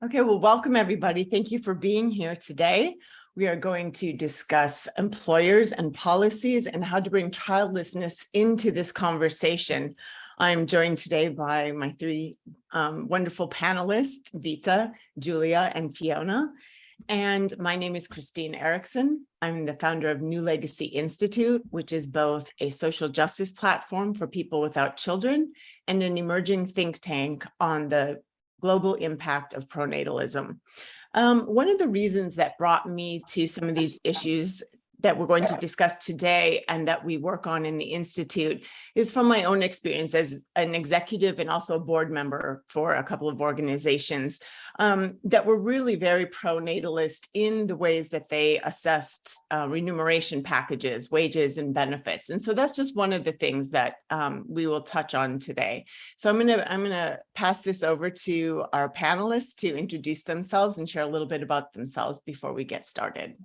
Okay, well, welcome everybody. Thank you for being here today. We are going to discuss employers and policies and how to bring childlessness into this conversation. I'm joined today by my three wonderful panelists, Vita, Julia, and Fiona. And my name is Christine Erickson. I'm the founder of New Legacy Institute, which is both a social justice platform for people without children and an emerging think tank on the global impact of pronatalism. One of the reasons that brought me to some of these issues that we're going to discuss today and that we work on in the Institute is from my own experience as an executive and also a board member for a couple of organizations that were really very pronatalist in the ways that they assessed remuneration packages, wages, and benefits. And so that's just one of the things that we will touch on today. So I'm gonna pass this over to our panelists to introduce themselves and share a little bit about themselves before we get started.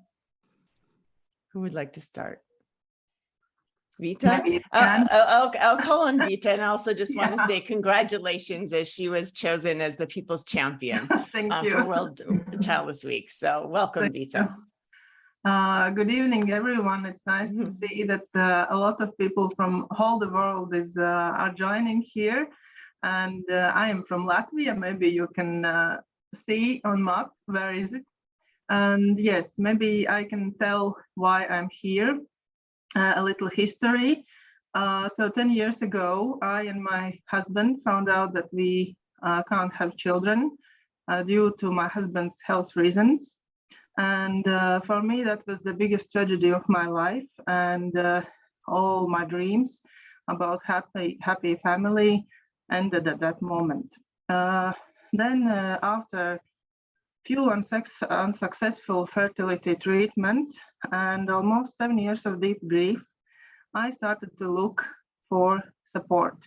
Who would like to start? Vita? I'll call on Vita, and I also just want to say congratulations as she was chosen as the People's Champion for World Childless Week. So welcome, Vita. Good evening, everyone. It's nice to see that a lot of people from all the world are joining here. And I am from Latvia. Maybe you can see on map, where is it? And yes, maybe I can tell why I'm here, a little history. So 10 years ago, I and my husband found out that we can't have children due to my husband's health reasons. And for me, that was the biggest tragedy of my life, and all my dreams about happy family ended at that moment. Then after few unsuccessful fertility treatments and almost 7 years of deep grief, I started to look for support.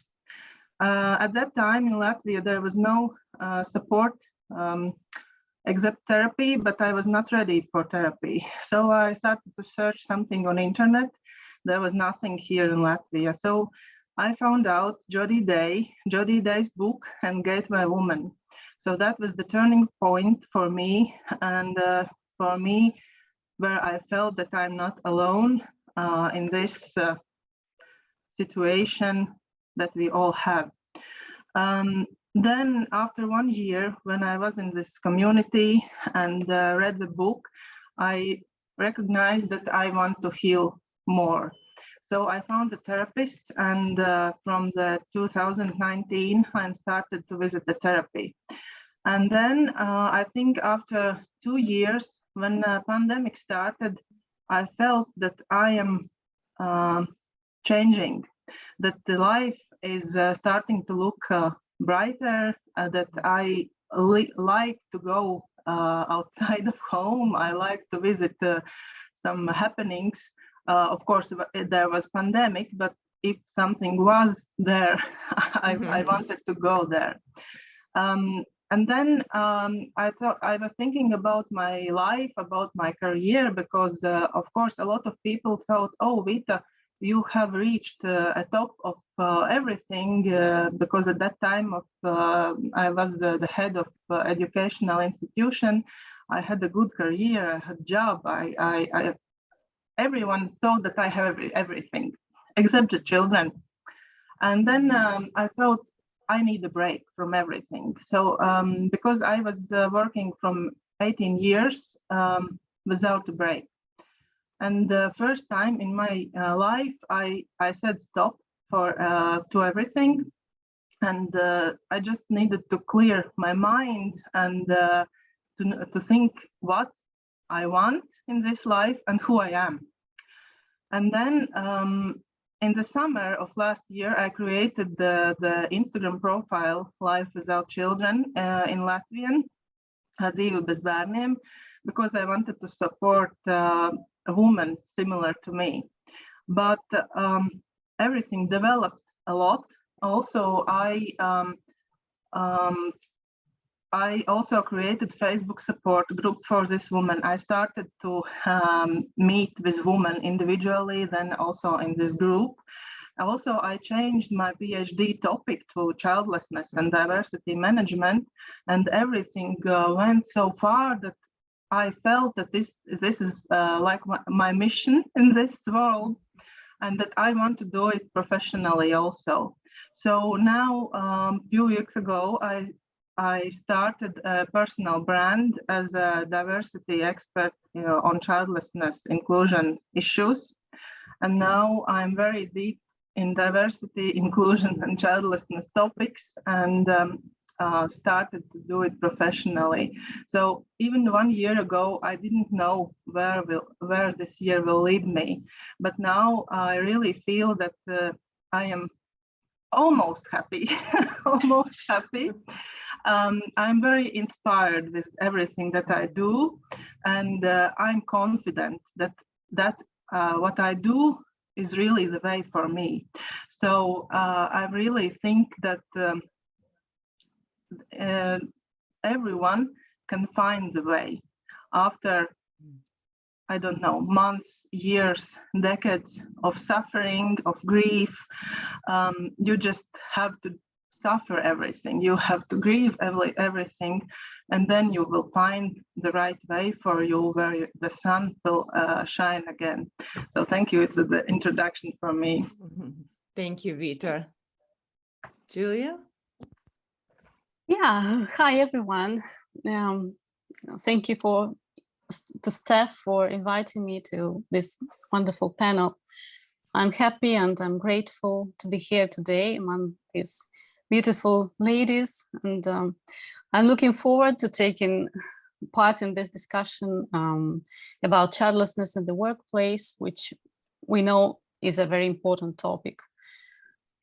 At that time in Latvia, there was no support except therapy, but I was not ready for therapy. So I started to search something on internet. There was nothing here in Latvia. So I found out Jody Day's book and Gateway Woman. So that was the turning point for me, and for me, where I felt that I'm not alone in this situation that we all have. Then after 1 year, when I was in this community and read the book, I recognized that I want to heal more. So I found a therapist, and from the 2019, I started to visit the therapy. And then I think after 2 years, when the pandemic started, I felt that I am changing, that the life is starting to look brighter, that I like to go outside of home. I like to visit some happenings. Of course, there was pandemic, but if something was there, I wanted to go there. And then I was thinking about my life, about my career, because of course, a lot of people thought, oh, Vita, you have reached a top of everything, because at that time I was the head of educational institution. I had a good career, I had a job. Everyone thought that I have everything except the children. And then I thought, I need a break from everything. So because I was working from 18 years without a break. And the first time in my life, I said stop to everything. And I just needed to clear my mind and to think what I want in this life and who I am. And then in the summer of last year, I created the Instagram profile Life Without Children in Latvian, Dzīve bez bērniem, because I wanted to support a woman similar to me. But everything developed a lot. Also, I also created Facebook support group for this woman. I started to meet with women individually, then also in this group. Also, I changed my PhD topic to childlessness and diversity management, and everything went so far that I felt that this is like my mission in this world, and that I want to do it professionally also. So now, a few weeks ago, I started a personal brand as a diversity expert on childlessness inclusion issues. And now I'm very deep in diversity, inclusion, and childlessness topics, and started to do it professionally. So even 1 year ago, I didn't know where this year will lead me. But now I really feel that I am almost happy, almost happy. I'm very inspired with everything that I do, and I'm confident that what I do is really the way for me. So I really think that everyone can find the way after, I don't know, months, years, decades of suffering, of grief. You just have to suffer everything. You have to grieve everything, and then you will find the right way for you where the sun will shine again. So thank you. It was the introduction for me. Thank you, Vita. Julia? Yeah, hi everyone. Thank you to Steph for inviting me to this wonderful panel. I'm happy and I'm grateful to be here today among these beautiful ladies, and I'm looking forward to taking part in this discussion about childlessness in the workplace, which we know is a very important topic.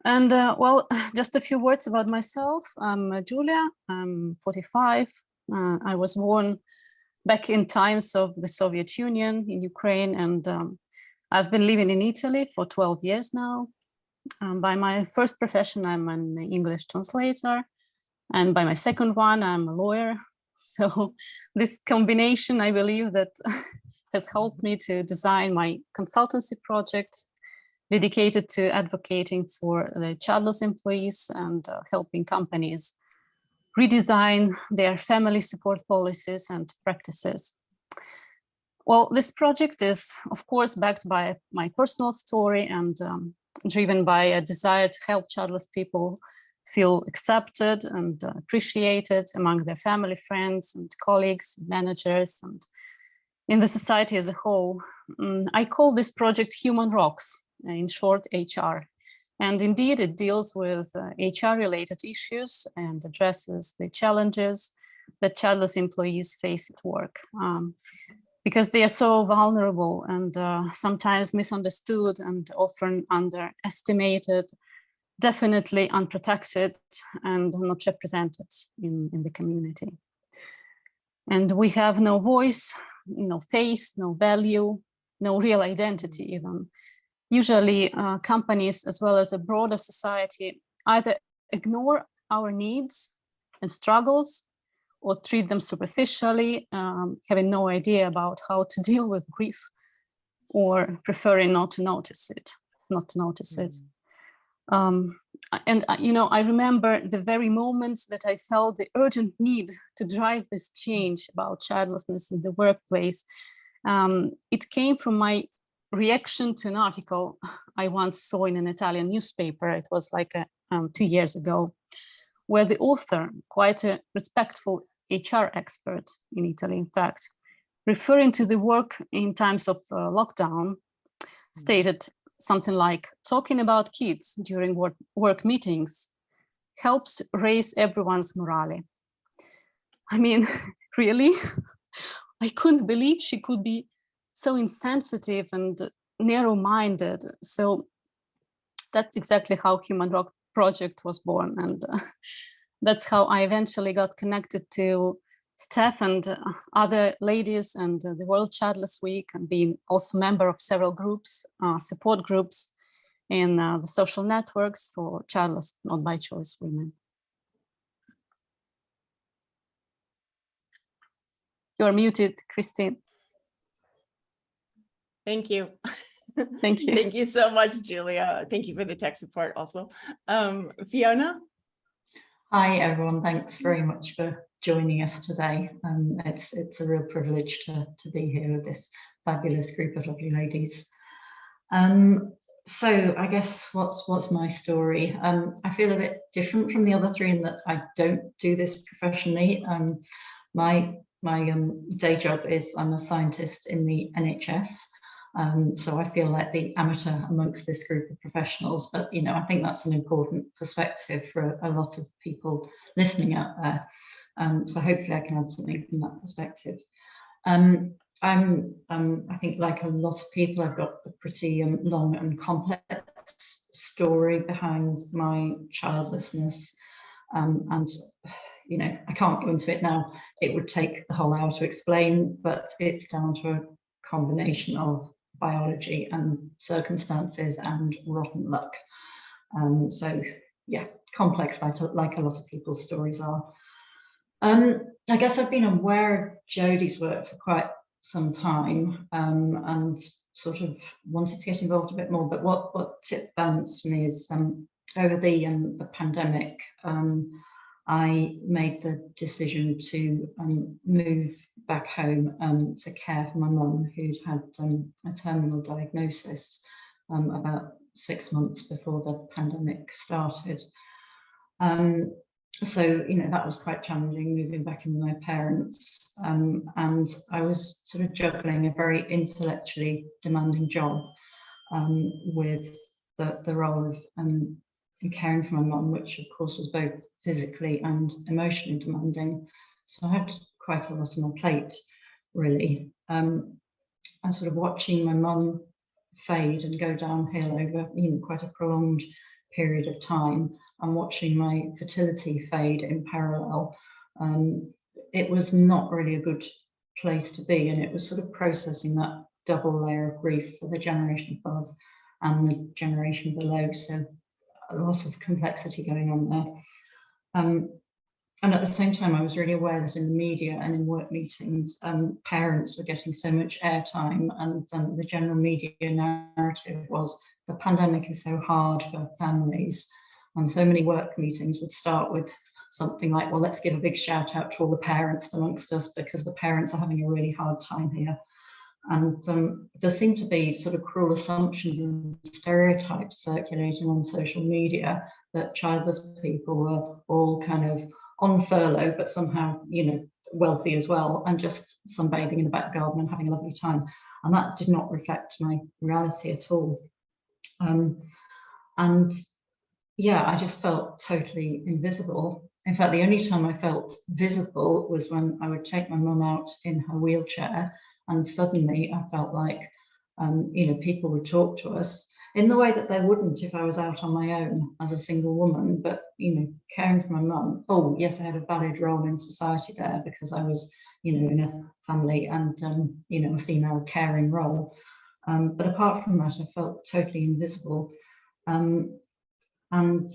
And well, just a few words about myself. I'm Julia, I'm 45. I was born back in times of the Soviet Union in Ukraine, and I've been living in Italy for 12 years now. By my first profession, I'm an English translator, and by my second one, I'm a lawyer. So this combination, I believe, that has helped me to design my consultancy project dedicated to advocating for the childless employees and helping companies redesign their family support policies and practices. Well, this project is, of course, backed by my personal story and driven by a desire to help childless people feel accepted and appreciated among their family, friends, and colleagues, managers, and in the society as a whole. I call this project Human Rocks, in short, HR. And indeed, it deals with HR-related issues and addresses the challenges that childless employees face at work. Because they are so vulnerable and sometimes misunderstood and often underestimated, definitely unprotected and not represented in the community. And we have no voice, no face, no value, no real identity even. Usually companies as well as a broader society either ignore our needs and struggles or treat them superficially, having no idea about how to deal with grief, or preferring not to notice it. And you know, I remember the very moments that I felt the urgent need to drive this change about childlessness in the workplace. It came from my reaction to an article I once saw in an Italian newspaper. It was like 2 years ago, where the author, quite a respectful HR expert in Italy, in fact, referring to the work in times of lockdown, stated something like, talking about kids during work meetings helps raise everyone's morale. I mean, really? I couldn't believe she could be so insensitive and narrow-minded. So that's exactly how Human Rock Project was born. And that's how I eventually got connected to Steph and other ladies and the World Childless Week, and being also member of several groups, support groups in the social networks for childless, not by choice women. You're muted, Christine. Thank you. Thank you. Thank you so much, Julia. Thank you for the tech support also. Fiona? Hi, everyone. Thanks very much for joining us today. It's a real privilege to be here with this fabulous group of lovely ladies. So I guess what's my story? I feel a bit different from the other three in that I don't do this professionally. My day job is I'm a scientist in the NHS. So I feel like the amateur amongst this group of professionals, but I think that's an important perspective for a lot of people listening out there. So hopefully I can add something from that perspective. I think like a lot of people, I've got a pretty long and complex story behind my childlessness, and I can't go into it now. It would take the whole hour to explain, but it's down to a combination of biology and circumstances and rotten luck. So yeah, complex like a lot of people's stories are. I guess I've been aware of Jodie's work for quite some time, and sort of wanted to get involved a bit more, but what tipped balance for me is over the pandemic, I made the decision to move back home to care for my mum, who'd had a terminal diagnosis about 6 months before the pandemic started. So that was quite challenging, moving back in with my parents, and I was sort of juggling a very intellectually demanding job with the role of caring for my mum, which of course was both physically and emotionally demanding. So I had quite a lot on my plate, really. And sort of watching my mum fade and go downhill over quite a prolonged period of time, and watching my fertility fade in parallel, it was not really a good place to be, and it was sort of processing that double layer of grief for the generation above and the generation below. So a lot of complexity going on there. And at the same time, I was really aware that in the media and in work meetings, parents were getting so much airtime, and the general media narrative was the pandemic is so hard for families. And so many work meetings would start with something like, well, let's give a big shout out to all the parents amongst us because the parents are having a really hard time here. And there seemed to be sort of cruel assumptions and stereotypes circulating on social media that childless people were all kind of on furlough, but somehow, wealthy as well, and just sunbathing in the back garden and having a lovely time. And that did not reflect my reality at all. And yeah, I just felt totally invisible. In fact, the only time I felt visible was when I would take my mum out in her wheelchair, and suddenly I felt like, people would talk to us in the way that they wouldn't if I was out on my own as a single woman. But, caring for my mum, oh yes, I had a valid role in society there because I was, in a family and, a female caring role. But apart from that, I felt totally invisible. And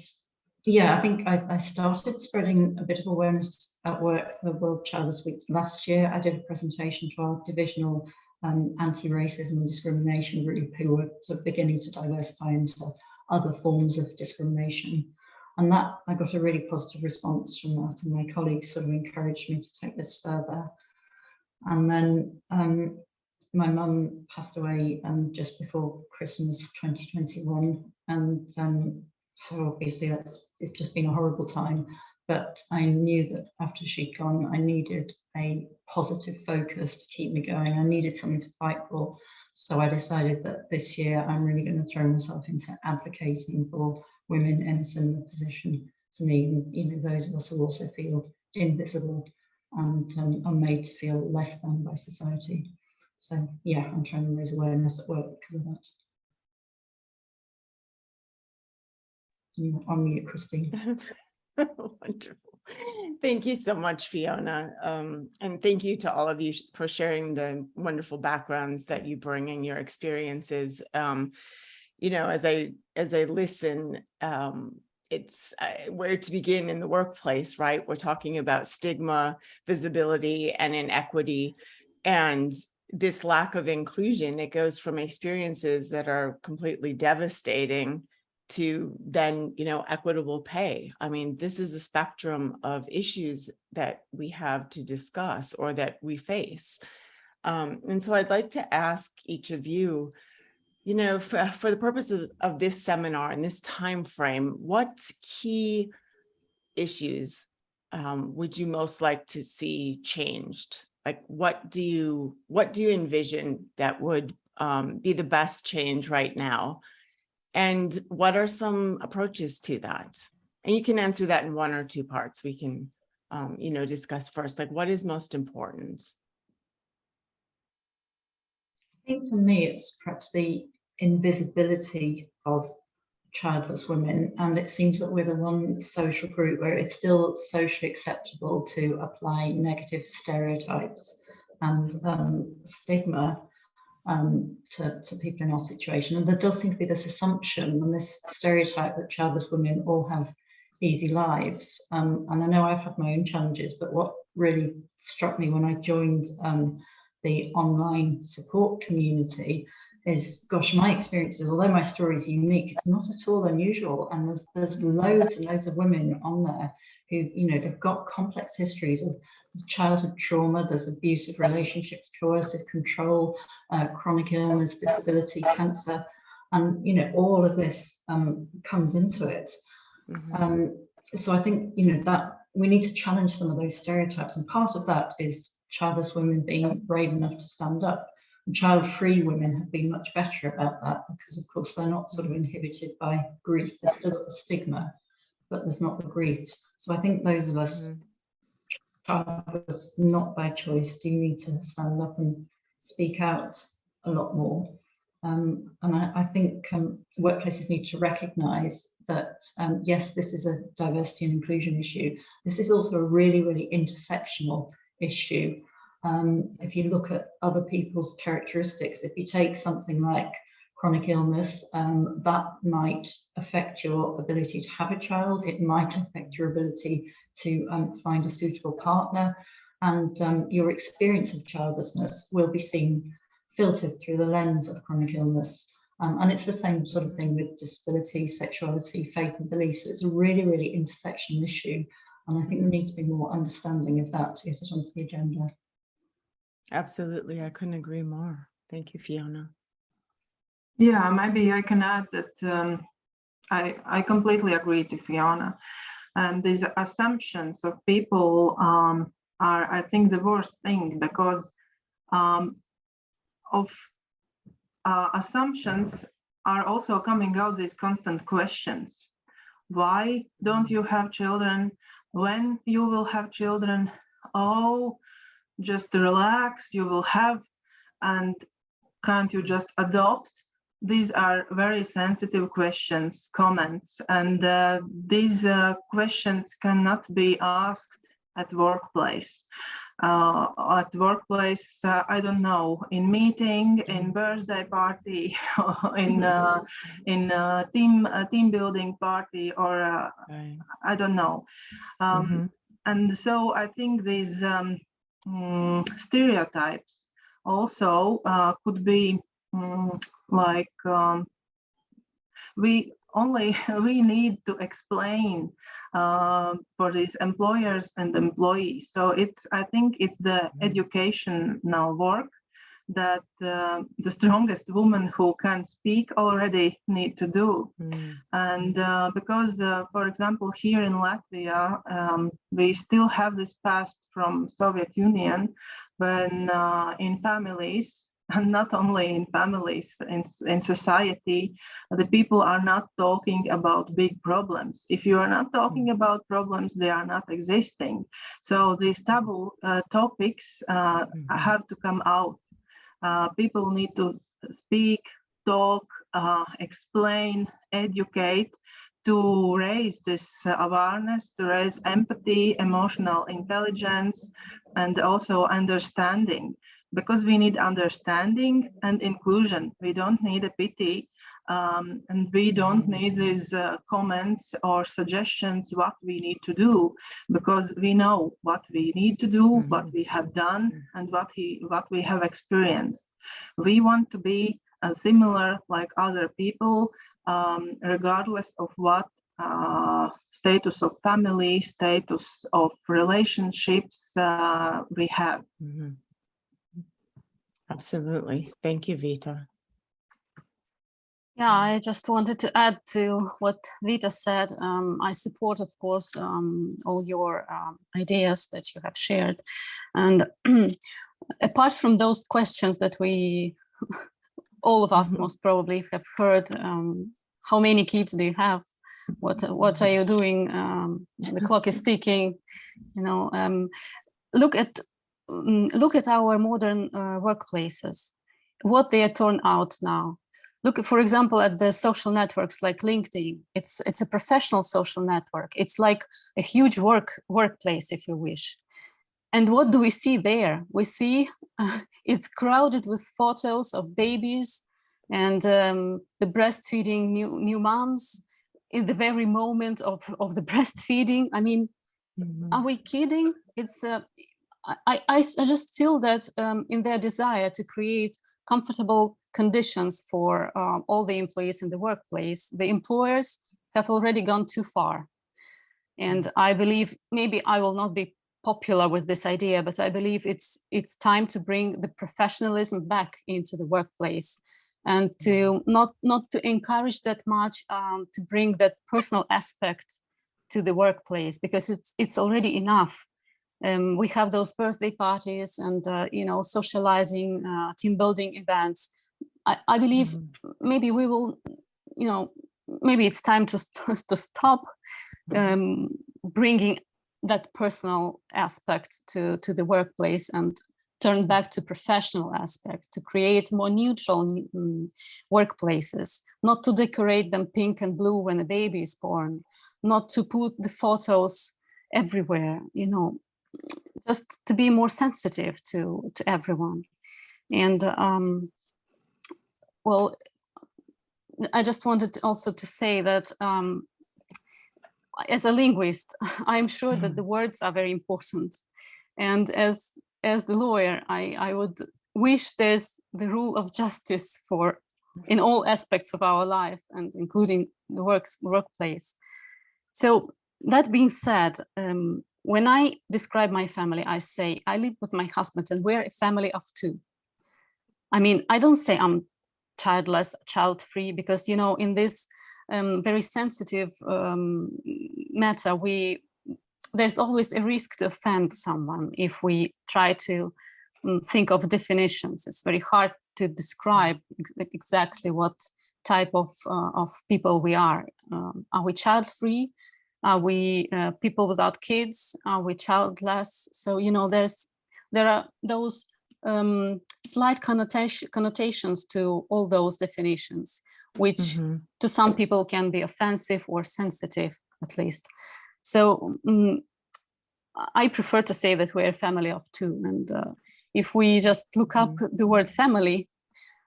yeah, I think I started spreading a bit of awareness at work for World Childless Week last year. I did a presentation to our divisional anti-racism and discrimination group, who were sort of beginning to diversify into other forms of discrimination. And that I got a really positive response from that, and my colleagues sort of encouraged me to take this further. And then my mum passed away just before Christmas 2021, and so obviously it's just been a horrible time. But I knew that after she'd gone, I needed a positive focus to keep me going. I needed something to fight for. So I decided that this year I'm really going to throw myself into advocating for women in a similar position to me, and those of us who also feel invisible and are made to feel less than by society. So yeah, I'm trying to raise awareness at work because of that. On mute, Christine. Wonderful. Thank you so much, Fiona. And thank you to all of you for sharing the wonderful backgrounds that you bring and your experiences. As I listen, it's where to begin in the workplace, right? We're talking about stigma, visibility, and inequity. And this lack of inclusion, it goes from experiences that are completely devastating to then, equitable pay. I mean, this is the spectrum of issues that we have to discuss or that we face. And so I'd like to ask each of you, for the purposes of this seminar and this time frame, what key issues would you most like to see changed? Like, what do you envision that would be the best change right now? And what are some approaches to that? And you can answer that in one or two parts. We can, discuss first, like, what is most important? I think for me, it's perhaps the invisibility of childless women, and it seems that we're the one social group where it's still socially acceptable to apply negative stereotypes and stigma to people in our situation. And there does seem to be this assumption and this stereotype that childless women all have easy lives. And I know I've had my own challenges, but what really struck me when I joined the online support community is, gosh, my experiences, although my story is unique, it's not at all unusual. And there's loads and loads of women on there who, they've got complex histories of childhood trauma, there's abusive relationships, coercive control, chronic illness, disability, cancer, and, all of this comes into it. Mm-hmm. So I think, that we need to challenge some of those stereotypes. And part of that is childless women being brave enough to stand up. Child-free women have been much better about that because, of course, they're not sort of inhibited by grief. They've still got the stigma, but there's not the grief. So I think those of us, childless, not by choice, do need to stand up and speak out a lot more. And I think workplaces need to recognise that, yes, this is a diversity and inclusion issue. This is also a really, really intersectional issue. If you look at other people's characteristics, if you take something like chronic illness, that might affect your ability to have a child. It might affect your ability to find a suitable partner, and your experience of childlessness will be seen filtered through the lens of chronic illness. And it's the same sort of thing with disability, sexuality, faith and beliefs. So it's a really, really intersectional issue. And I think there needs to be more understanding of that to get it onto the agenda. Absolutely. I couldn't agree more. Thank you, Fiona. Yeah, maybe I can add that I completely agree to Fiona. And these assumptions of people are, I think, the worst thing, because of assumptions are also coming out these constant questions. Why don't you have children? When you will have children? Oh, just relax, you will have, and can't you just adopt? These are very sensitive questions, comments, and these questions cannot be asked at workplace. I don't know, in meeting, in birthday party, in team building party, or Right. I don't know. And so I think these stereotypes also could be we need to explain for these employers and employees. So I think it's the educational work that the strongest woman who can speak already need to do. And because, for example, here in Latvia, we still have this past from Soviet Union, when in families, and not only in families, in society, the people are not talking about big problems. If you are not talking about problems, they are not existing. So these taboo topics have to come out. People need to speak, talk, explain, educate, to raise this awareness, to raise empathy, emotional intelligence, and also understanding. Because we need understanding and inclusion. We don't need a pity. and we don't need these comments or suggestions what we need to do, because we know what we need to do, what we have done, and what we have experienced. We want to be similar like other people, regardless of what status of family, status of relationships we have. Absolutely. Thank you, Vita. Yeah, I just wanted to add to what Vita said. I support, of course, all your ideas that you have shared. And apart from those questions that we, all of us most probably have heard, how many kids do you have? What are you doing? The clock is ticking. You know, look at our modern workplaces, what they turn out now. Look, for example, at the social networks like LinkedIn. It's a professional social network. It's like a huge workplace, if you wish. And what do we see there? We see it's crowded with photos of babies and the breastfeeding new moms in the very moment of the breastfeeding. I mean, are we kidding? It's I just feel that in their desire to create comfortable conditions for all the employees in the workplace, the employers have already gone too far. And I believe, maybe I will not be popular with this idea, but I believe it's time to bring the professionalism back into the workplace, and to not to encourage that much, to bring that personal aspect to the workplace, because it's already enough. We have those birthday parties and you know, socializing, team building events. I believe maybe we will, you know, maybe it's time to stop bringing that personal aspect to the workplace and turn back to professional aspect, to create more neutral workplaces, not to decorate them pink and blue when a baby is born, not to put the photos everywhere, you know, just to be more sensitive to everyone. And well, I just wanted also to say that as a linguist, I'm sure that the words are very important. And as the lawyer, I would wish there's the rule of justice in all aspects of our life, and including the workplace. So that being said, when I describe my family, I say I live with my husband and we're a family of two. I mean, I don't say I'm childless, child-free, because, you know, in this very sensitive matter, there's always a risk to offend someone if we try to think of definitions. It's very hard to describe exactly what type of people we are. Are we child-free? Are we people without kids? Are we childless? So, you know, there are those slight connotations to all those definitions, which to some people can be offensive or sensitive, at least. So I prefer to say that we're a family of two. And if we just look up the word family,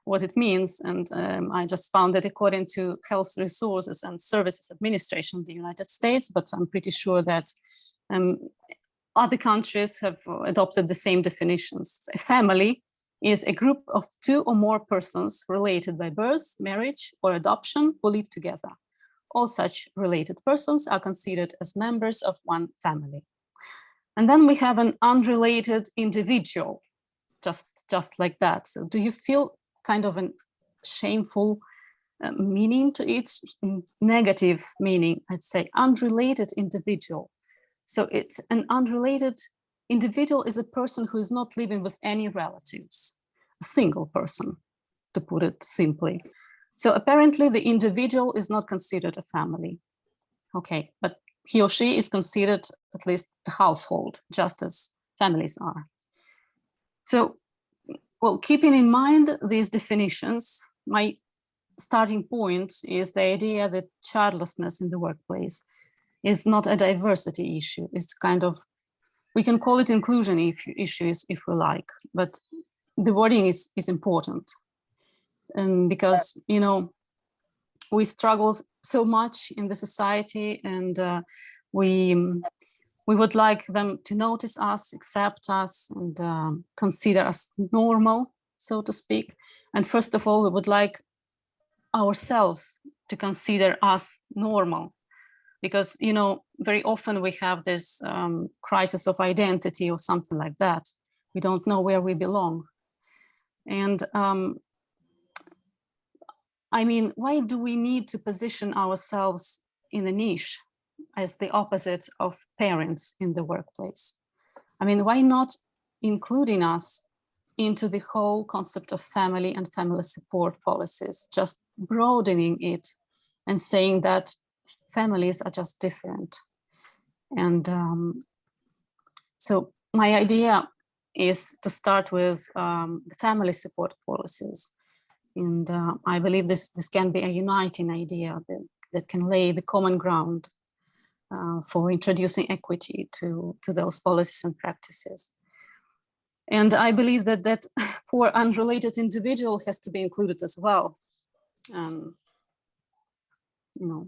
what it means, and I just found that according to Health Resources and Services Administration of the United States, but I'm pretty sure that other countries have adopted the same definitions. A family is a group of two or more persons related by birth, marriage, or adoption who live together. All such related persons are considered as members of one family. And then we have an unrelated individual, just like that. So do you feel kind of a shameful meaning to its negative meaning? I'd say unrelated individual. So it's an unrelated individual is a person who is not living with any relatives, a single person, to put it simply. So apparently the individual is not considered a family. Okay, but he or she is considered at least a household, just as families are. So, well, keeping in mind these definitions, my starting point is the idea that childlessness in the workplace is not a diversity issue. It's kind of, we can call it inclusion issues if we like, but the wording is important. And because, you know, we struggle so much in the society, and we would like them to notice us, accept us, and consider us normal, so to speak. And first of all, we would like ourselves to consider us normal, because, you know, very often we have this crisis of identity or something like that. We don't know where we belong. And I mean, why do we need to position ourselves in a niche as the opposite of parents in the workplace? I mean, why not including us into the whole concept of family and family support policies, just broadening it and saying that families are just different? And so my idea is to start with the family support policies. And I believe this can be a uniting idea that can lay the common ground for introducing equity to those policies and practices. And I believe that poor unrelated individual has to be included as well. You know,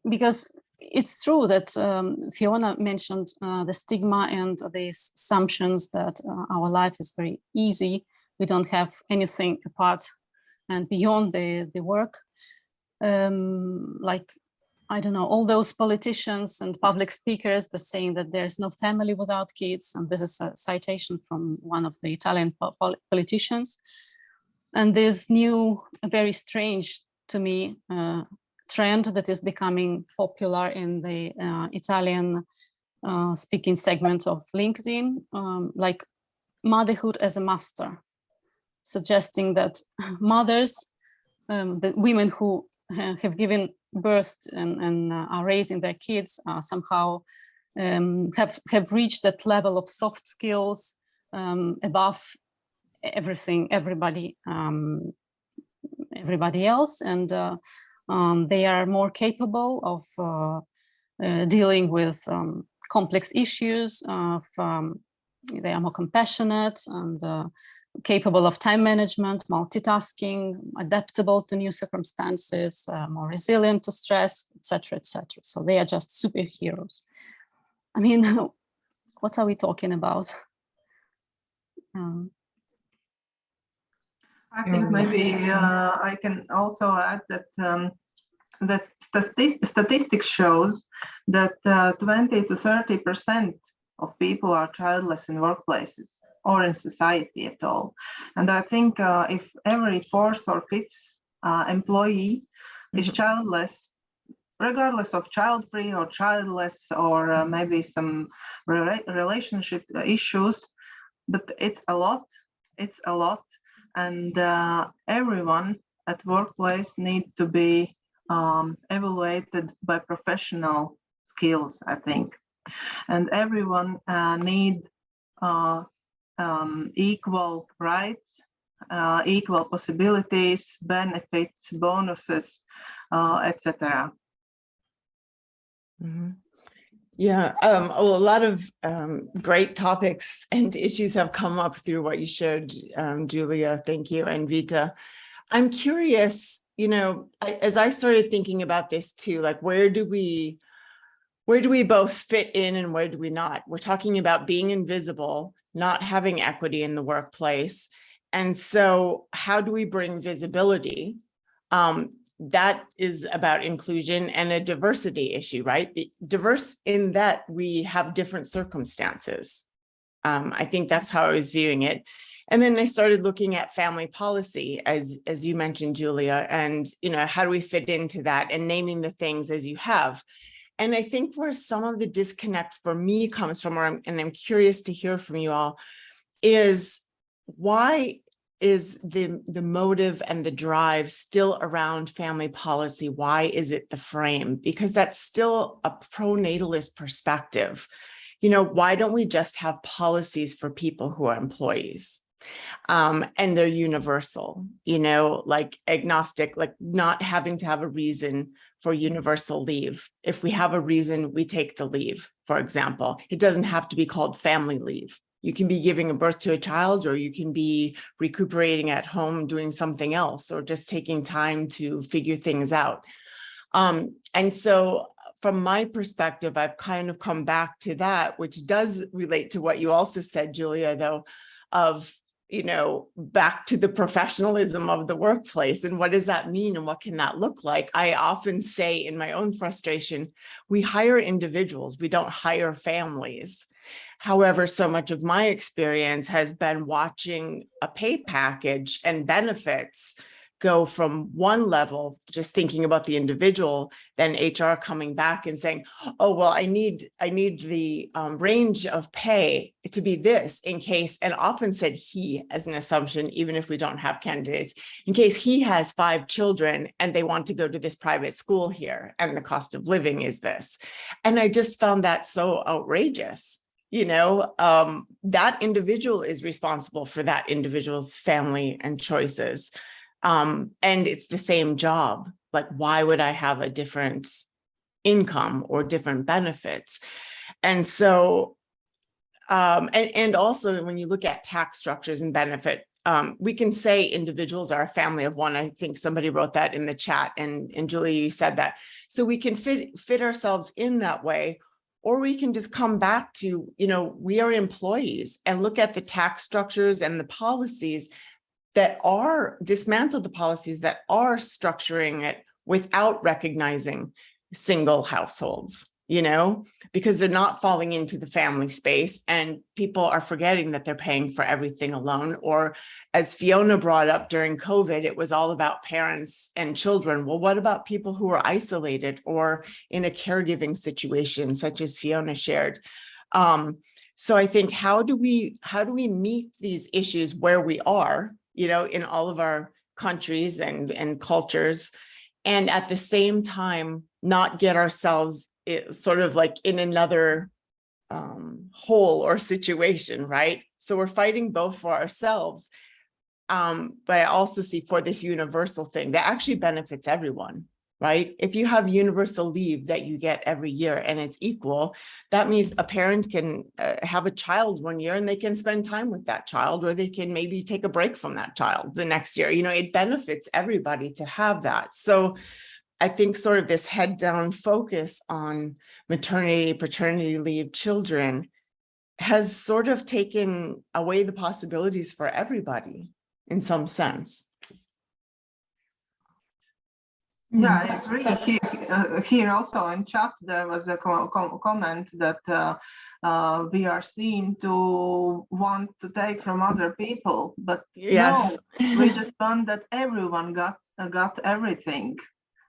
because it's true that Fiona mentioned the stigma and the assumptions that our life is very easy. We don't have anything apart and beyond the work. Like, I don't know, all those politicians and public speakers that saying that there's no family without kids. And this is a citation from one of the Italian politicians. And this new, very strange to me, trend that is becoming popular in the Italian speaking segment of LinkedIn, like motherhood as a master, suggesting that mothers, the women who have given birth and are raising their kids, somehow have reached that level of soft skills above everybody else, and they are more capable of dealing with complex issues. They are more compassionate and capable of time management, multitasking, adaptable to new circumstances, more resilient to stress, etc., etc. So they are just superheroes. I mean, what are we talking about? I think maybe I can also add that that statistics shows that 20 to 30% of people are childless in workplaces or in society at all. And I think if every fourth or fifth employee is childless, regardless of child-free or childless or maybe some relationship issues, but it's a lot. And everyone at workplace need to be evaluated by professional skills, I think. And everyone need equal rights, equal possibilities, benefits, bonuses, etc. Mm-hmm. Yeah, a lot of great topics and issues have come up through what you showed, Julia. Thank you, and Vita. I'm curious, you know, as I started thinking about this too, like where do we both fit in and where do we not? We're talking about being invisible, not having equity in the workplace. And so how do we bring visibility? That is about inclusion and a diversity issue, right? Diverse in that we have different circumstances. I think that's how I was viewing it. And then I started looking at family policy, as you mentioned, Julia, and, you know, how do we fit into that and naming the things as you have. And I think where some of the disconnect for me comes from, and I'm curious to hear from you all, is why is the motive and the drive still around family policy? Why is it the frame? Because that's still a pro-natalist perspective. You know, why don't we just have policies for people who are employees? And they're universal, you know, like agnostic, like not having to have a reason for universal leave. If we have a reason, we take the leave, for example. It doesn't have to be called family leave. You can be giving a birth to a child, or you can be recuperating at home, doing something else, or just taking time to figure things out. And so from my perspective, I've kind of come back to that, which does relate to what you also said, Julia, though, of, back to the professionalism of the workplace. And what does that mean? And what can that look like? I often say in my own frustration, we hire individuals, we don't hire families. However, so much of my experience has been watching a pay package and benefits go from one level, just thinking about the individual, then HR coming back and saying, oh, well, I need the range of pay to be this in case, and often said he as an assumption, even if we don't have candidates, in case he has 5 children and they want to go to this private school here and the cost of living is this. And I just found that so outrageous. That individual is responsible for that individual's family and choices. And it's the same job. Like, why would I have a different income or different benefits? And so, and also when you look at tax structures and benefit, we can say individuals are a family of one. I think somebody wrote that in the chat, and Julia, you said that. So we can fit ourselves in that way, or we can just come back to, we are employees and look at the tax structures and the policies that are dismantle the policies that are structuring it without recognizing single households, because they're not falling into the family space, and people are forgetting that they're paying for everything alone. Or as Fiona brought up during COVID, it was all about parents and children. Well, what about people who are isolated or in a caregiving situation, such as Fiona shared? So I think, how do we meet these issues where we are, in all of our countries and cultures, and at the same time, not get ourselves sort of like in another hole or situation, right? So we're fighting both for ourselves, but I also see for this universal thing that actually benefits everyone, right? If you have universal leave that you get every year and it's equal, that means a parent can have a child one year and they can spend time with that child, or they can maybe take a break from that child the next year. It benefits everybody to have that. So I think sort of this head down focus on maternity, paternity leave, children has sort of taken away the possibilities for everybody in some sense. Yeah, I agree. Here also in chat, there was a comment that we are seen to want to take from other people, but yes, no, we just want that everyone got everything,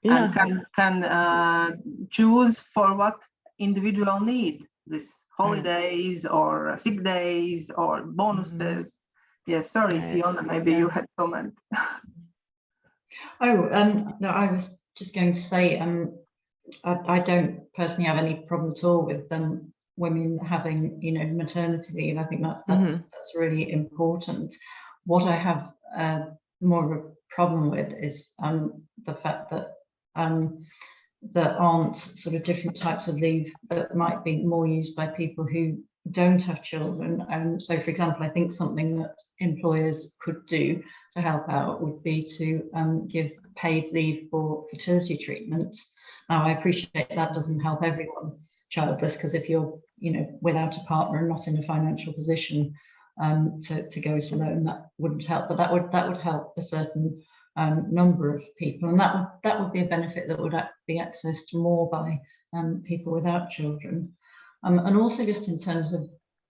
yeah, and can choose for what individual need, this holidays or sick days or bonuses. Yes, sorry, Fiona, maybe you had comment. No, I was just going to say, I don't personally have any problem at all with women having, maternity leave. I think that's really important. What I have more of a problem with is the fact that there aren't sort of different types of leave that might be more used by people who don't have children. So, for example, I think something that employers could do to help out would be to give paid leave for fertility treatments. Now, I appreciate that doesn't help everyone childless, because if you're, without a partner and not in a financial position to go it alone, that wouldn't help. But that would help a certain number of people, and that would be a benefit that would be accessed more by people without children. And also just in terms of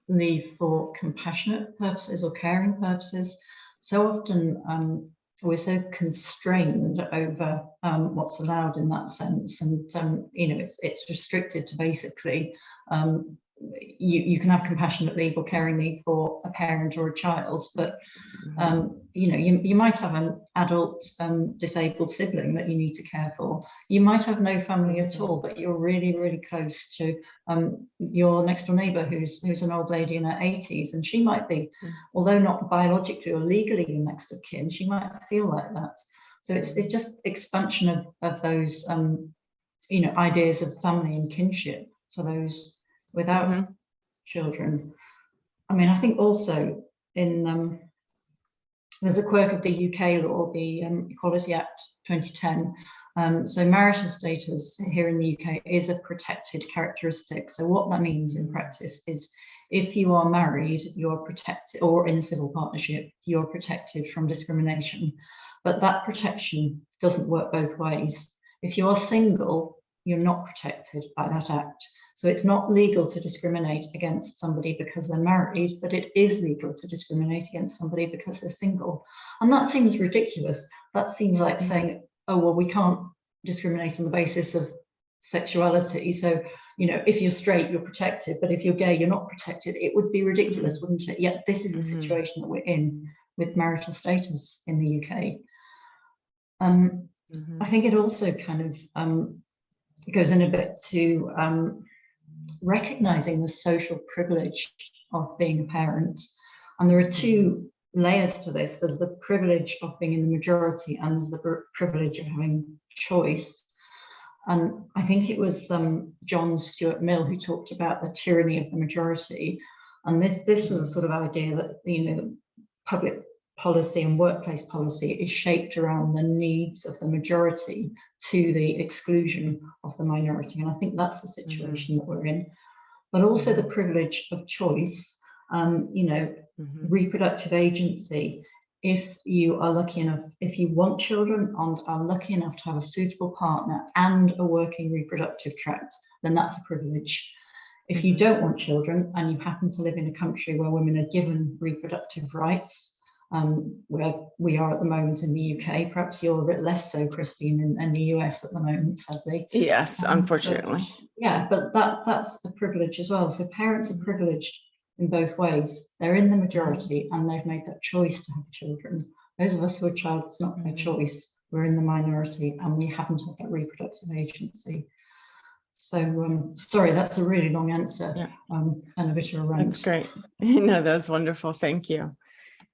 leave for compassionate purposes or caring purposes, so often we're so constrained over what's allowed in that sense, and it's restricted to basically you can have compassionate leave or caring leave for a parent or a child, but you might have an adult disabled sibling that you need to care for. You might have no family at all, but you're really, really close to your next door neighbour who's an old lady in her 80s, and she might be, although not biologically or legally your next of kin, she might feel like that. So it's just expansion of those ideas of family and kinship to those without children. I mean, I think also in there's a quirk of the UK law, the Equality Act 2010. So marital status here in the UK is a protected characteristic. So what that means in practice is if you are married, you're protected, or in a civil partnership, you're protected from discrimination. But that protection doesn't work both ways. If you are single, you're not protected by that act. So it's not legal to discriminate against somebody because they're married, but it is legal to discriminate against somebody because they're single. And that seems ridiculous. That seems like saying, oh, well, we can't discriminate on the basis of sexuality. So, you know, if you're straight, you're protected, but if you're gay, you're not protected. It would be ridiculous, wouldn't it? Yet this is the situation that we're in with marital status in the UK. I think it also kind of goes in a bit to recognizing the social privilege of being a parent. And there are two layers to this. There's the privilege of being in the majority, and there's the privilege of having choice. And I think it was John Stuart Mill who talked about the tyranny of the majority. And this was a sort of idea that, you know, public policy and workplace policy is shaped around the needs of the majority to the exclusion of the minority. And I think that's the situation that we're in. But also the privilege of choice, you know, reproductive agency. If you are lucky enough, if you want children and are lucky enough to have a suitable partner and a working reproductive tract, then that's a privilege. If you don't want children and you happen to live in a country where women are given reproductive rights, where we are at the moment in the UK, perhaps you're a bit less so, Christine, in the US at the moment, sadly. Yes, unfortunately. But that's a privilege as well. So parents are privileged in both ways. They're in the majority and they've made that choice to have children. Those of us who are childless, not by choice, we're in the minority and we haven't had that reproductive agency. So sorry, that's a really long answer and a bit of a rant. That's great. No, that's wonderful. Thank you.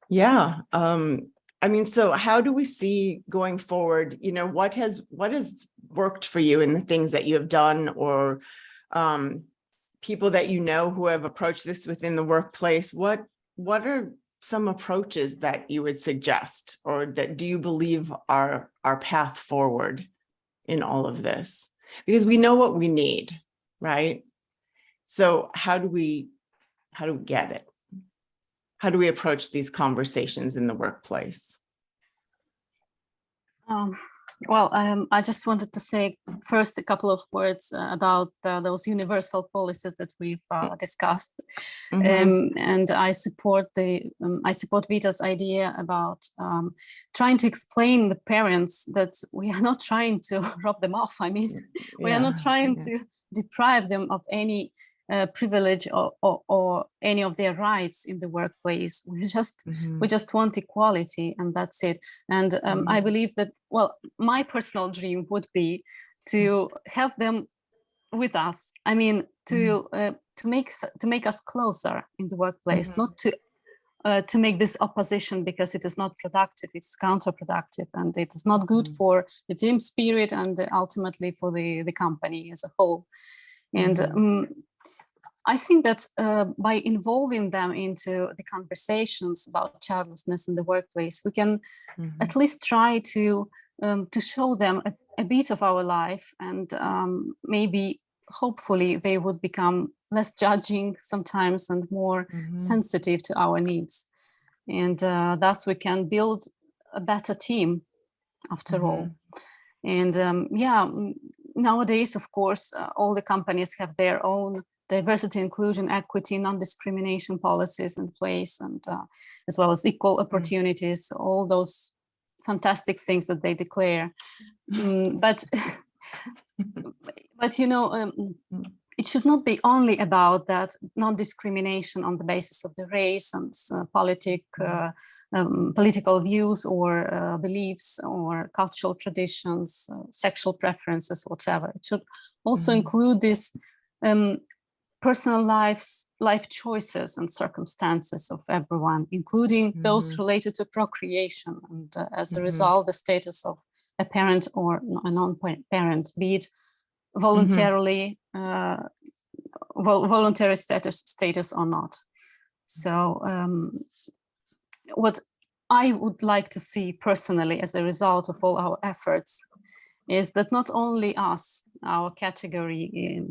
Yeah. I mean, so how do we see going forward, you know, what has worked for you in the things that you have done, or people that you know who have approached this within the workplace? What are some approaches that you would suggest, or that do you believe are our path forward in all of this? Because we know what we need, right? So how do we get it? How do we approach these conversations in the workplace? I just wanted to say first a couple of words about those universal policies that we've discussed, and I support Vita's idea about trying to explain the parents that we are not trying to rob them off. I mean, we are not trying to deprive them of any privilege or any of their rights in the workplace. We just want equality, and that's it. And I believe that, well, my personal dream would be to have them with us. I mean, to make us closer in the workplace, not to make this opposition, because it is not productive, it's counterproductive, and it is not good for the team spirit and ultimately for the company as a whole. And I think that by involving them into the conversations about childlessness in the workplace, we can at least try to show them a bit of our life, and maybe, hopefully, they would become less judging sometimes and more sensitive to our needs. And thus we can build a better team after all. And nowadays, of course, all the companies have their own diversity, inclusion, equity, non-discrimination policies in place, and as well as equal opportunities, all those fantastic things that they declare. But you know, it should not be only about that non-discrimination on the basis of the race and political views or beliefs or cultural traditions, sexual preferences, whatever. It should also include this personal life choices and circumstances of everyone, including those related to procreation, and as a result, the status of a parent or a non-parent, be it voluntarily voluntary status or not. So what I would like to see personally as a result of all our efforts is that not only us, our category,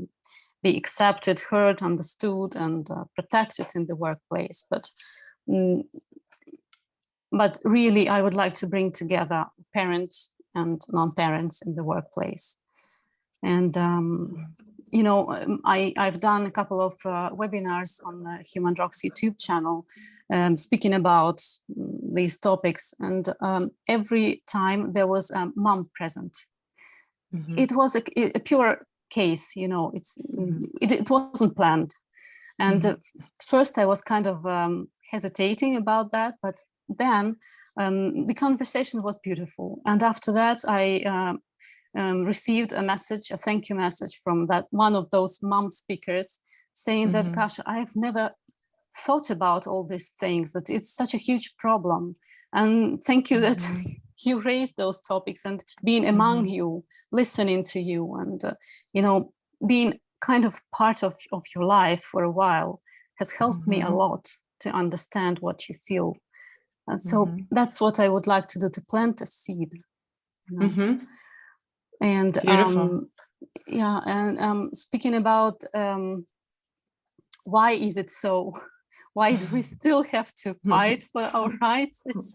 be accepted, heard, understood, and protected in the workplace, but really I would like to bring together parents and non-parents in the workplace. And you know, I've done a couple of webinars on the Human Rocks YouTube channel speaking about these topics, and every time there was a mom present. It was a pure case, you know, it wasn't planned. And first I was kind of hesitating about that, but then the conversation was beautiful. And after that, I received a message, a thank you message from that one of those mom speakers saying that, gosh, I've never thought about all these things, that it's such a huge problem. And thank you that you raised those topics, and being among you, listening to you, and, you know, being kind of part of your life for a while has helped me a lot to understand what you feel. And so that's what I would like to do, to plant a seed. You know? And yeah, and speaking about why is it so? Why do we still have to fight for our rights? It's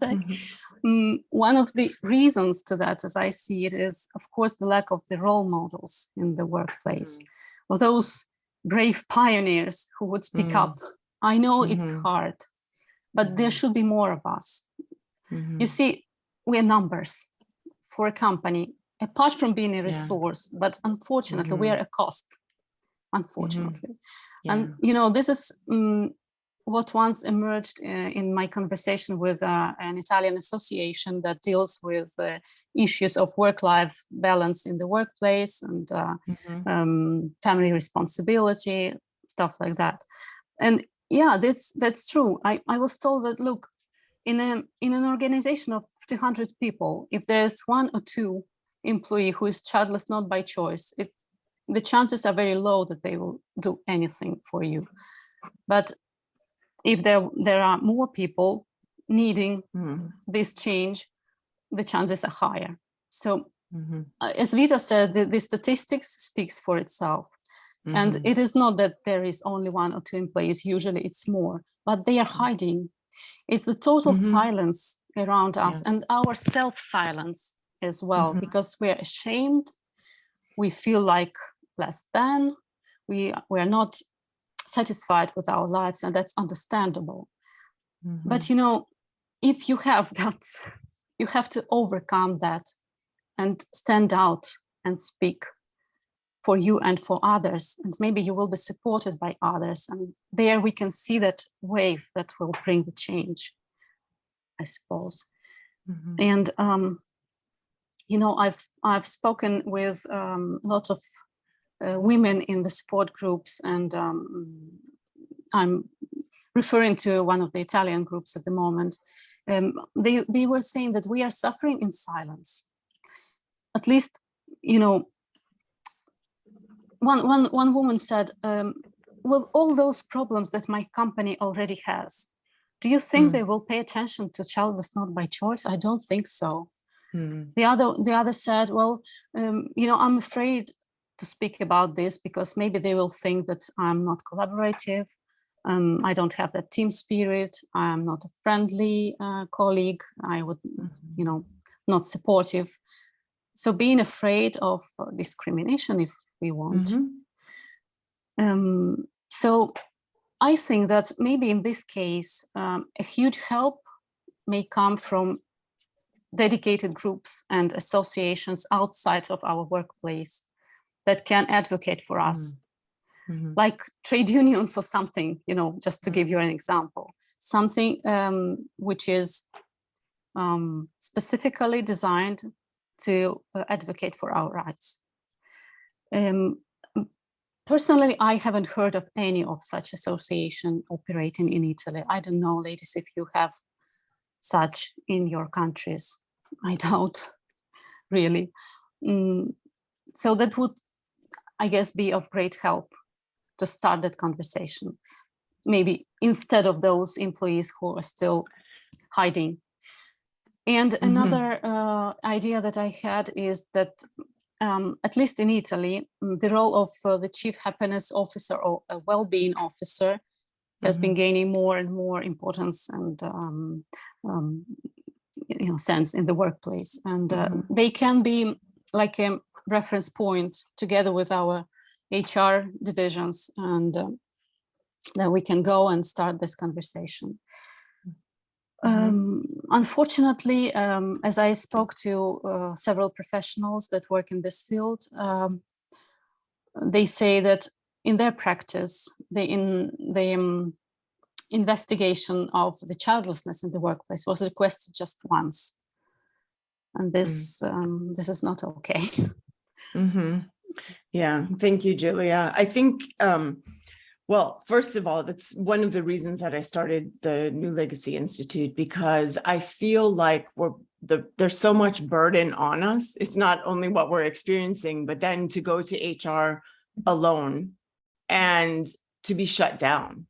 one of the reasons to that, as I see it, is of course the lack of the role models in the workplace, of those brave pioneers who would speak up. I know it's hard, but there should be more of us. You see, we're numbers for a company, apart from being a resource, but unfortunately we are a cost, unfortunately. And you know, this is what once emerged in my conversation with an Italian association that deals with issues of work-life balance in the workplace and family responsibility, stuff like that. And yeah, that's true. I was told that, look, in an organization of 200 people, if there's one or two employee who is childless not by choice, the chances are very low that they will do anything for you. But if there are more people needing this change, the chances are higher. So as Vita said, the statistics speaks for itself. And it is not that there is only one or two employees, usually it's more, but they are hiding. It's the total silence around us and our self-silence as well, because we're ashamed, we feel like less than, we are not satisfied with our lives, and that's understandable. But you know, if you have guts, you have to overcome that and stand out and speak for you and for others, and maybe you will be supported by others, and there we can see that wave that will bring the change, I suppose. And you know, I've spoken with lots of women in the support groups, and I'm referring to one of the Italian groups at the moment. They were saying that we are suffering in silence. At least, you know, one woman said, with all those problems that my company already has, do you think they will pay attention to childless not by choice? I don't think so. The other said, well, you know, I'm afraid to speak about this because maybe they will think that I'm not collaborative. I don't have that team spirit. I'm not a friendly colleague. I would, you know, not supportive. So being afraid of discrimination, if we want. So I think that maybe in this case, a huge help may come from dedicated groups and associations outside of our workplace that can advocate for us, like trade unions or something, you know, just to give you an example, something which is specifically designed to advocate for our rights. Personally, I haven't heard of any of such association operating in Italy. I don't know, ladies, if you have such in your countries. I doubt, really. So that would, I guess, be of great help to start that conversation. maybe instead of those employees who are still hiding. And another idea that I had is that, at least in Italy, the role of the chief happiness officer or a well-being officer has been gaining more and more importance and sense in the workplace. And they can be like a reference point together with our HR divisions, and then we can go and start this conversation. Unfortunately, as I spoke to several professionals that work in this field, they say that in their practice, the investigation of the childlessness in the workplace was requested just once, and this is not okay. Yeah, thank you, Julia. I think. Well, first of all, that's one of the reasons that I started the New Legacy Institute, because I feel like there's so much burden on us. It's not only what we're experiencing, but then to go to HR alone and to be shut down,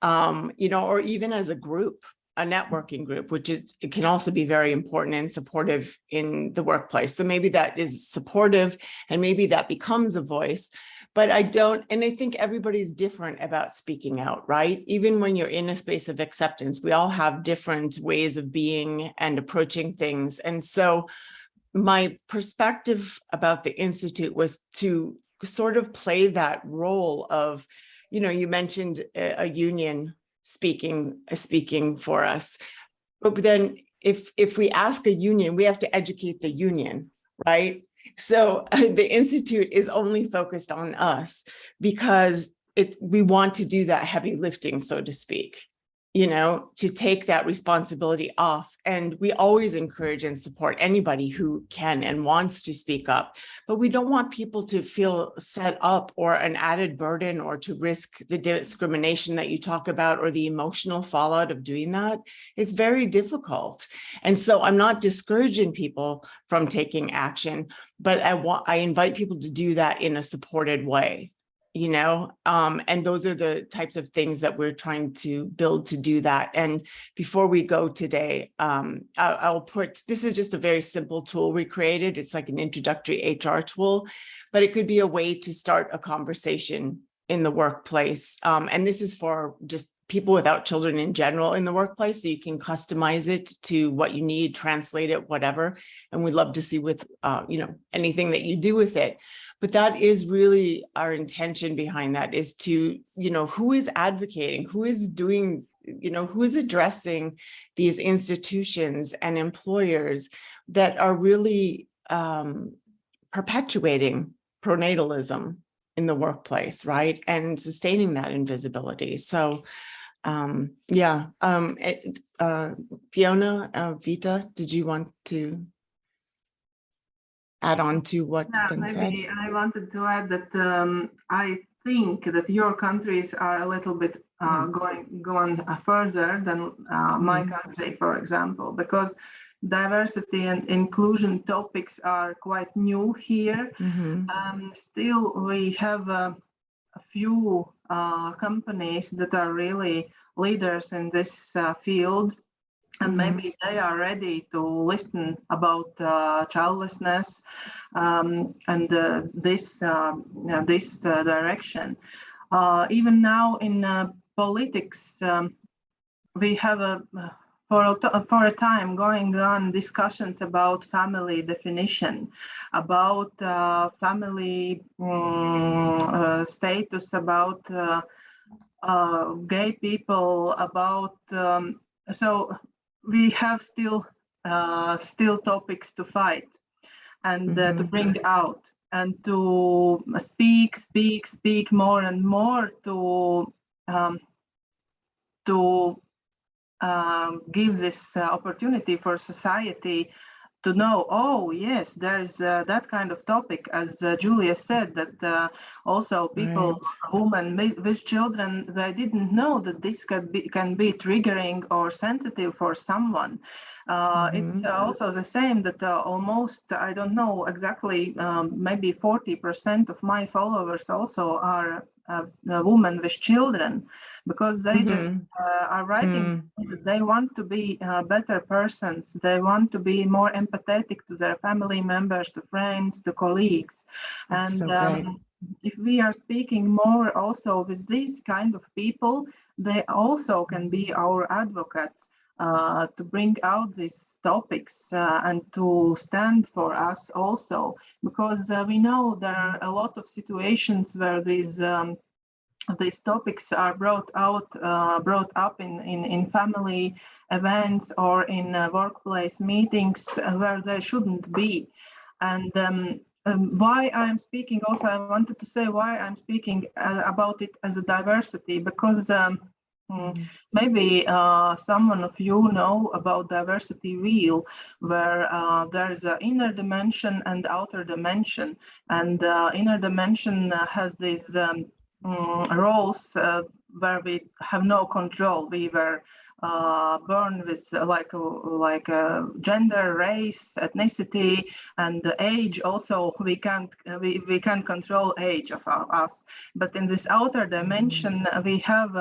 or even as a group, a networking group, which it can also be very important and supportive in the workplace. So maybe that is supportive and maybe that becomes a voice. But I think everybody's different about speaking out, right? Even when you're in a space of acceptance, we all have different ways of being and approaching things. And so my perspective about the Institute was to sort of play that role of, you mentioned a union speaking for us. But then if we ask a union, we have to educate the union, right? So the Institute is only focused on us because we want to do that heavy lifting, so to speak, to take that responsibility off. And we always encourage and support anybody who can and wants to speak up. But we don't want people to feel set up or an added burden or to risk the discrimination that you talk about or the emotional fallout of doing that. It's very difficult. And so I'm not discouraging people from taking action, but I invite people to do that in a supported way. And those are the types of things that we're trying to build to do that. And before we go today, this is just a very simple tool we created. It's like an introductory HR tool, but it could be a way to start a conversation in the workplace. And this is for just people without children in general in the workplace. So you can customize it to what you need, translate it, whatever. And we'd love to see with, anything that you do with it. But that is really our intention behind that, is to, who is advocating, who is doing, who is addressing these institutions and employers that are really perpetuating pronatalism in the workplace, right? And sustaining that invisibility. So, Fiona, Vita, did you want to add on to what's been said? Maybe I wanted to add that I think that your countries are a little bit going further than my country, for example, because diversity and inclusion topics are quite new here. Still, we have a few companies that are really leaders in this field. And maybe they are ready to listen about childlessness and this direction. Even now in politics, we have for a time going on discussions about family definition, about family status, about gay people, about so. We have still topics to fight and to bring out and to speak more and more to give this opportunity for society to know, oh yes, there is that kind of topic, as Julia said, that also people, women with children, they didn't know that this can be triggering or sensitive for someone. It's also the same that almost, I don't know exactly, maybe 40% of my followers also are women with children, because they just are writing that they want to be better persons. They want to be more empathetic to their family members, to friends, to colleagues. That's And so great. if we are speaking more also with these kind of people, they also can be our advocates to bring out these topics and to stand for us also, because we know there are a lot of situations where these topics are brought up in family events or in workplace meetings where they shouldn't be. And why I'm speaking also, I wanted to say why I'm speaking about it as a diversity, because maybe someone of you know about diversity wheel, where there's an inner dimension and outer dimension, and inner dimension has these roles where we have no control. We were born with like gender, race, ethnicity, and age. Also, we can't control age of us. But in this outer dimension, we have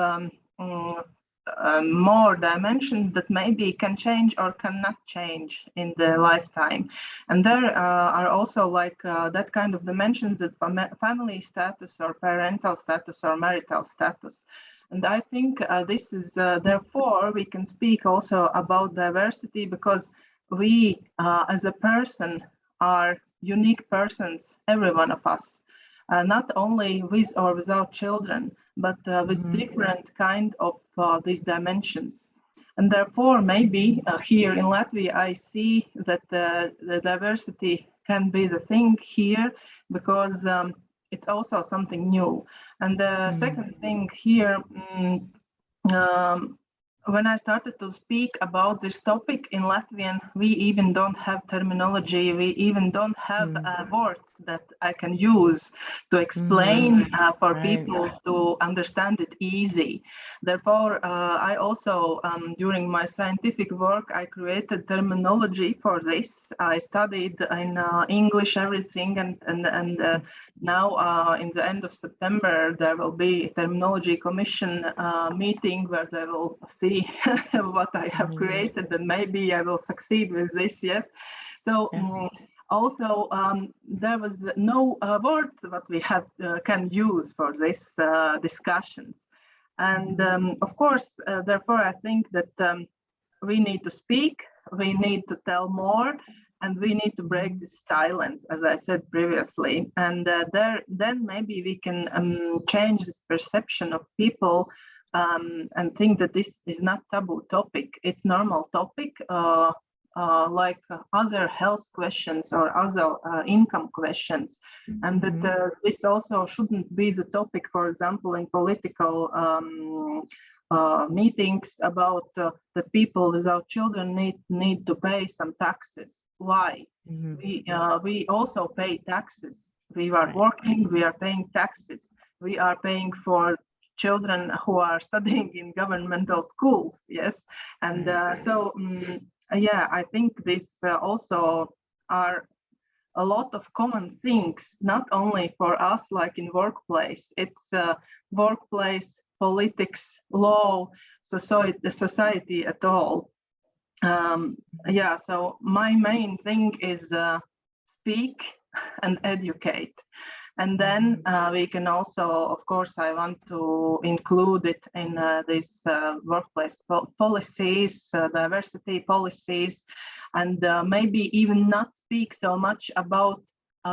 more dimensions that maybe can change or cannot change in the lifetime. And there are also like that kind of dimensions that family status or parental status or marital status. And I think this is therefore we can speak also about diversity, because we as a person are unique persons, every one of us, not only with or without children, but with different kind of these dimensions. And therefore, maybe here in Latvia, I see that the diversity can be the thing here, because it's also something new. And the second thing here, when I started to speak about this topic in Latvian, we even don't have terminology. We even don't have words that I can use to explain for people to understand it easy. Therefore, I also, during my scientific work, I created terminology for this. I studied in English everything, and now in the end of September, there will be a terminology commission meeting where they will see what I have created, and maybe I will succeed with this. Yes. So also there was no words that we have can use for this discussion. And of course, therefore, I think that we need to speak, we need to tell more, and we need to break this silence, as I said previously. And then maybe we can change this perception of people and think that this is not taboo topic. It's normal topic, like other health questions or other income questions. And that this also shouldn't be the topic, for example, in political meetings about that people without children need to pay some taxes. Why? We also pay taxes. We are working, we are paying taxes. We are paying for children who are studying in governmental schools. Yes. And so yeah, I think this also are a lot of common things, not only for us, like in workplace. It's workplace, politics, law, the society at all. Yeah, so my main thing is speak and educate. And then we can also, of course, I want to include it in these workplace policies, diversity policies, and maybe even not speak so much about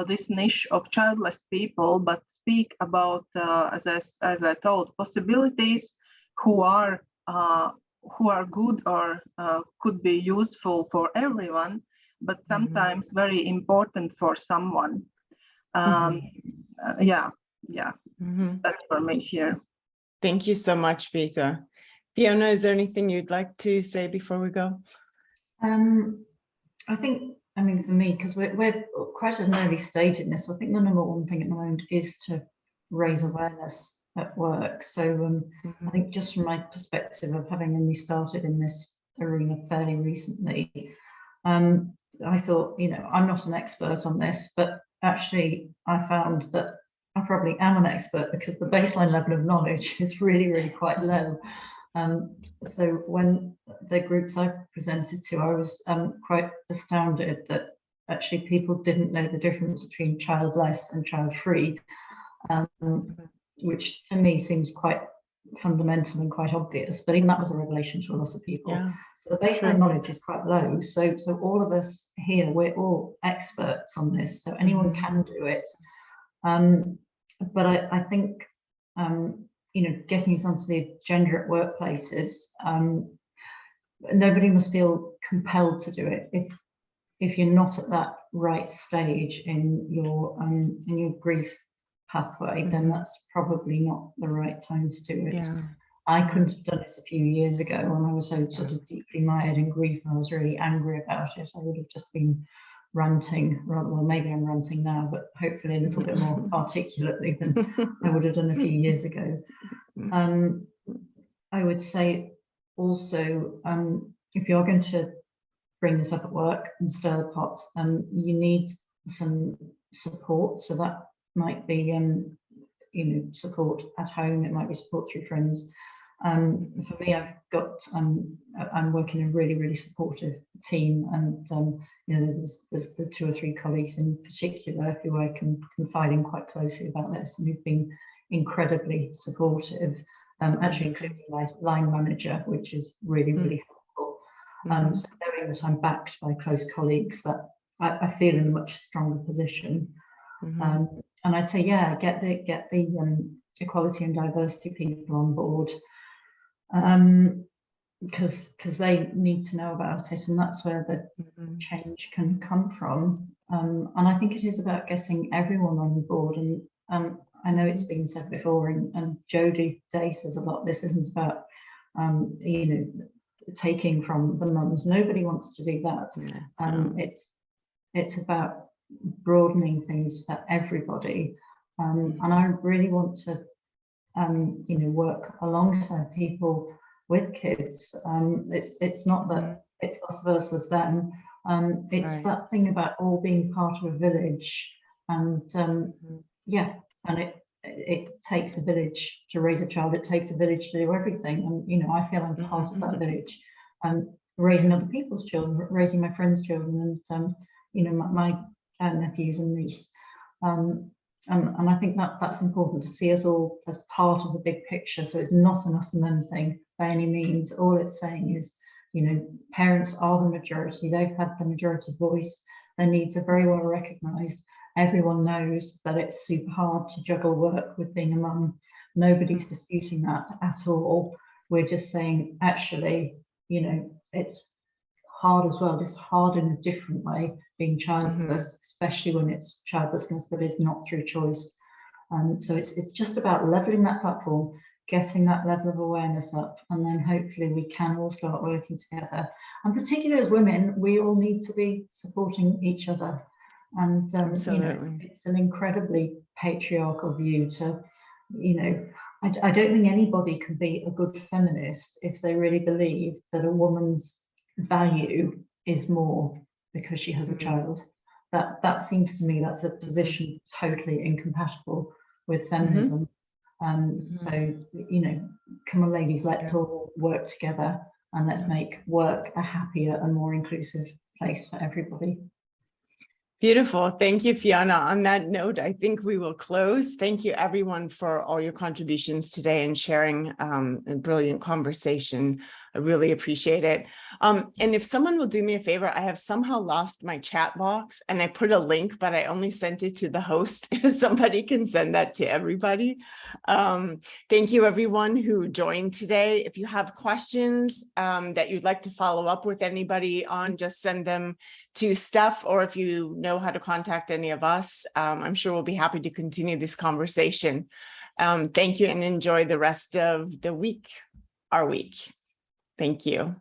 this niche of childless people, but speak about, as I told, possibilities who are good or could be useful for everyone, but sometimes very important for someone. Yeah, that's for me here. Thank you so much, Vita. Fiona, is there anything you'd like to say before we go? I think, I mean, for me, because we're quite at an early stage in this, so I think the number one thing at the moment is to raise awareness at work. So I think just from my perspective of having only started in this arena fairly recently, I thought, you know, I'm not an expert on this, but actually I found that I probably am an expert because the baseline level of knowledge is really, really quite low. So when the groups I presented to, I was quite astounded that actually people didn't know the difference between childless and child-free, which to me seems quite fundamental and quite obvious, but even that was a revelation to a lot of people. Yeah. So the baseline knowledge is quite low. So all of us here, we're all experts on this, so anyone can do it. But I think, you know, getting us onto the agenda at workplaces, nobody must feel compelled to do it. If you're not at that right stage in your grief pathway, then that's probably not the right time to do it. Yeah. I couldn't have done it a few years ago when I was so sort of deeply mired in grief and I was really angry about it. I would have just been ranting, well, maybe I'm ranting now, but hopefully a little bit more articulately than I would have done a few years ago. I would say also, if you're going to bring this up at work and stir the pot, you need some support. So that might be, you know, support at home. It might be support through friends. For me, I've got, I'm working in a really, really supportive team, and you know, there's the 2 or 3 colleagues in particular who I can confide in quite closely about this, and who've been incredibly supportive, actually including my line manager, which is really, really helpful. So knowing that I'm backed by close colleagues, that I feel in a much stronger position. And I'd say, yeah, get the equality and diversity people on board, because they need to know about it, and that's where the change can come from. And I think it is about getting everyone on board. And I know it's been said before, and Jodie Day says a lot, this isn't about you know, taking from the mums. Nobody wants to do that. It's about broadening things for everybody, and I really want to you know, work alongside people with kids. It's not that it's us versus them. It's that thing about all being part of a village, and yeah, and it takes a village to raise a child. It takes a village to do everything, and you know, I feel I'm part of that village. Raising other people's children, raising my friends' children, and you know, my nephews and niece. And I think that's important, to see us all as part of the big picture. So it's not an us and them thing by any means. All it's saying is, you know, parents are the majority. They've had the majority voice. Their needs are very well recognised. Everyone knows that it's super hard to juggle work with being a mum. Nobody's disputing that at all. We're just saying, actually, you know, it's hard as well, just hard in a different way, being childless, especially when it's childlessness that is not through choice. So it's just about leveling that platform, getting that level of awareness up, and then hopefully we can all start working together. And particularly as women, we all need to be supporting each other. And you know, it's an incredibly patriarchal view to, you know, I don't think anybody can be a good feminist if they really believe that a woman's value is more because she has a child. That seems to me, that's a position totally incompatible with feminism. So, you know, come on ladies, let's all work together, and let's make work a happier and more inclusive place for everybody. Beautiful. Thank you, Fiona. On that note, I think we will close. Thank you, everyone, for all your contributions today and sharing a brilliant conversation. I really appreciate it. And if someone will do me a favor, I have somehow lost my chat box, and I put a link, but I only sent it to the host. If somebody can send that to everybody. Thank you, everyone who joined today. If you have questions that you'd like to follow up with anybody on, just send them to Steph, or if you know how to contact any of us, I'm sure we'll be happy to continue this conversation. Thank you, and enjoy the rest of the week, our week. Thank you.